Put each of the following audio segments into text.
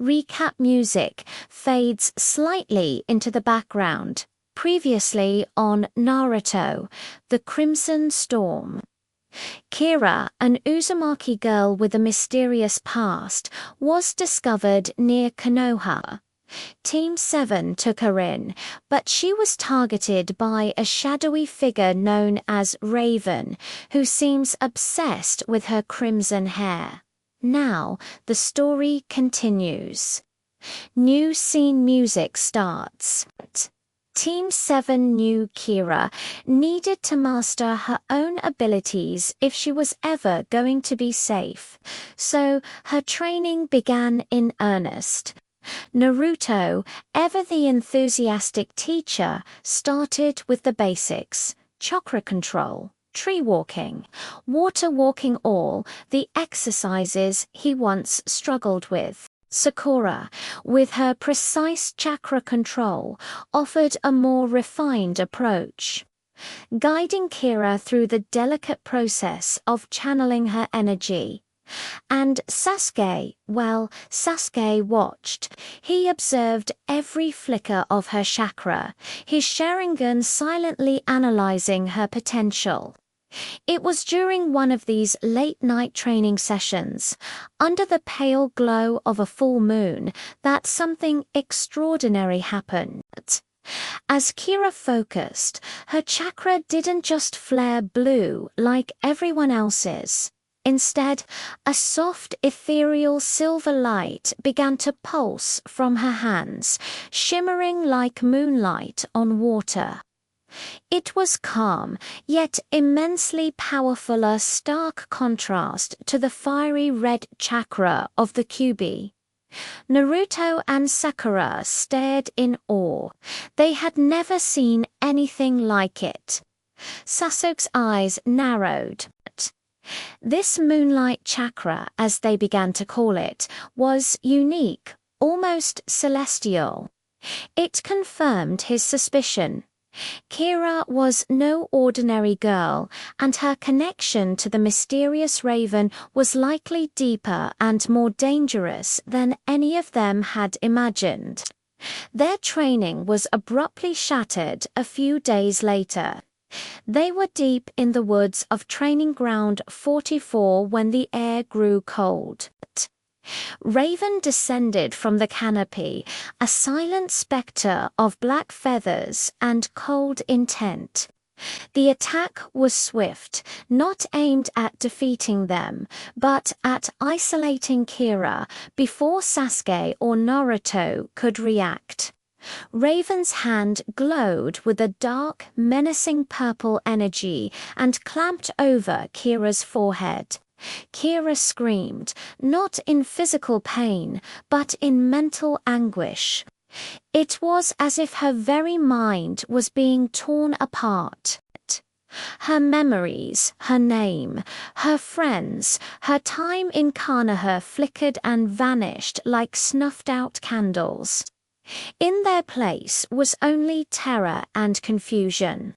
recap music fades slightly into the background. Previously on Naruto, The Crimson Storm. Kira, an Uzumaki girl with a mysterious past, was discovered near Konoha. Team 7 took her in, but she was targeted by a shadowy figure known as Raven, who seems obsessed with her crimson hair. Now, the story continues. New scene music starts. Team 7 knew Kira needed to master her own abilities if she was ever going to be safe, so her training began in earnest. Naruto, ever the enthusiastic teacher, started with the basics: chakra control, tree walking, water walking, all the exercises he once struggled with. Sakura, with her precise chakra control, offered a more refined approach, guiding Kira through the delicate process of channeling her energy. And Sasuke, well, Sasuke watched. He observed every flicker of her chakra, his Sharingan silently analyzing her potential. It was during one of these late-night training sessions, under the pale glow of a full moon, that something extraordinary happened. As Kira focused, her chakra didn't just flare blue like everyone else's. Instead, a soft, ethereal silver light began to pulse from her hands, shimmering like moonlight on water. It was calm, yet immensely powerful, a stark contrast to the fiery red chakra of the Kyuubi. Naruto and Sakura stared in awe. They had never seen anything like it. Sasuke's eyes narrowed. This Moonlight Chakra, as they began to call it, was unique, almost celestial. It confirmed his suspicion. Kira was no ordinary girl, and her connection to the mysterious Raven was likely deeper and more dangerous than any of them had imagined. Their training was abruptly shattered a few days later. They were deep in the woods of Training Ground 44 when the air grew cold. Raven descended from the canopy, a silent spectre of black feathers and cold intent. The attack was swift, not aimed at defeating them, but at isolating Kira before Sasuke or Naruto could react. Raven's hand glowed with a dark, menacing purple energy and clamped over Kira's forehead. Kira screamed, not in physical pain, but in mental anguish. It was as if her very mind was being torn apart. Her memories, her name, her friends, her time in Konoha flickered and vanished like snuffed-out candles. In their place was only terror and confusion.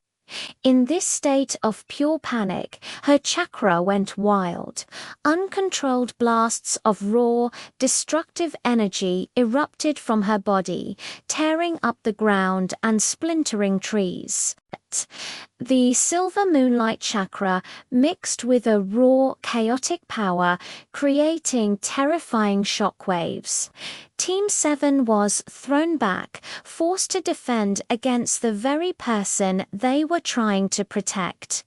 In this state of pure panic, her chakra went wild. Uncontrolled blasts of raw, destructive energy erupted from her body, tearing up the ground and splintering trees. The silver Moonlight Chakra mixed with a raw, chaotic power, creating terrifying shockwaves. Team 7 was thrown back, forced to defend against the very person they were trying to protect.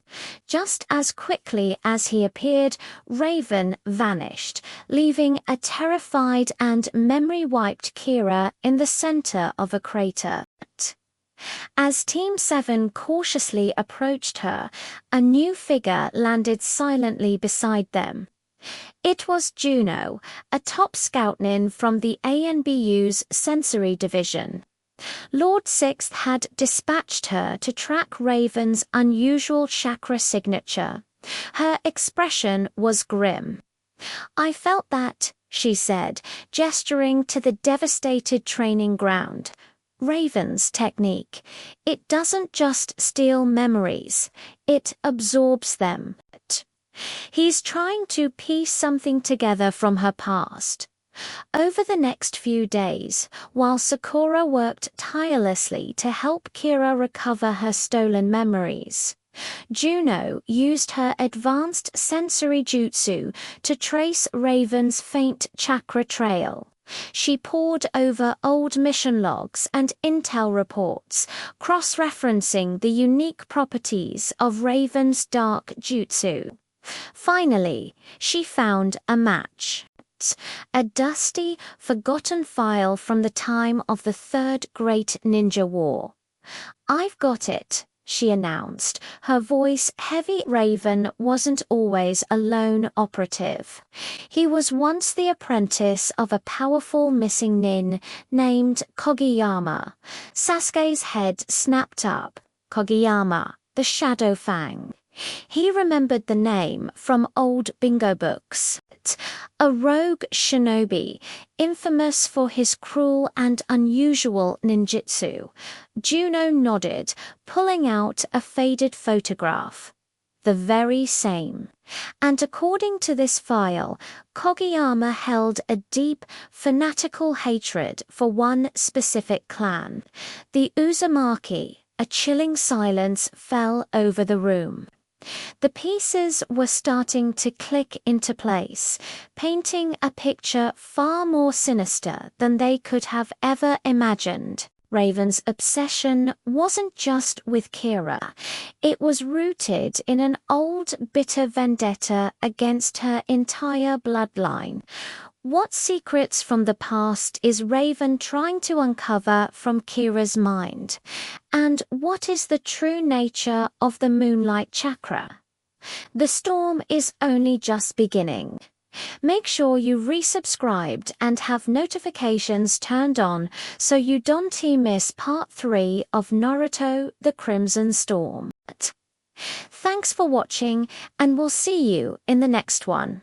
Just as quickly as he appeared, Raven vanished, leaving a terrified and memory-wiped Kira in the center of a crater. As Team 7 cautiously approached her, a new figure landed silently beside them. It was Juno, a top Scout-nin from the ANBU's Sensory Division. Lord Sixth had dispatched her to track Raven's unusual chakra signature. Her expression was grim. "I felt that," she said, gesturing to the devastated training ground. "Raven's technique. It doesn't just steal memories, it absorbs them. He's trying to piece something together from her past." Over the next few days, while Sakura worked tirelessly to help Kira recover her stolen memories, Juno used her advanced sensory jutsu to trace Raven's faint chakra trail. She pored over old mission logs and intel reports, cross-referencing the unique properties of Raven's dark jutsu. Finally, she found a match. A dusty, forgotten file from the time of the Third Great Ninja War. "I've got it," she announced, her voice heavy. Raven wasn't always a lone operative. He was once the apprentice of a powerful missing-nin named Kogeyama. Sasuke's head snapped up. Kogeyama, the Shadow Fang. He remembered the name from old bingo books. A rogue shinobi, infamous for his cruel and unusual ninjutsu. Juno nodded, pulling out a faded photograph. The very same. And according to this file, Kogeyama held a deep, fanatical hatred for one specific clan, the Uzumaki. A chilling silence fell over the room. The pieces were starting to click into place, painting a picture far more sinister than they could have ever imagined. Raven's obsession wasn't just with Kira. It was rooted in an old, bitter vendetta against her entire bloodline. What secrets from the past is Raven trying to uncover from Kira's mind? And what is the true nature of the Moonlight Chakra? The storm is only just beginning. Make sure you resubscribed and have notifications turned on so you don't miss part 3 of Naruto: The Crimson Storm. Thanks for watching, and we'll see you in the next one.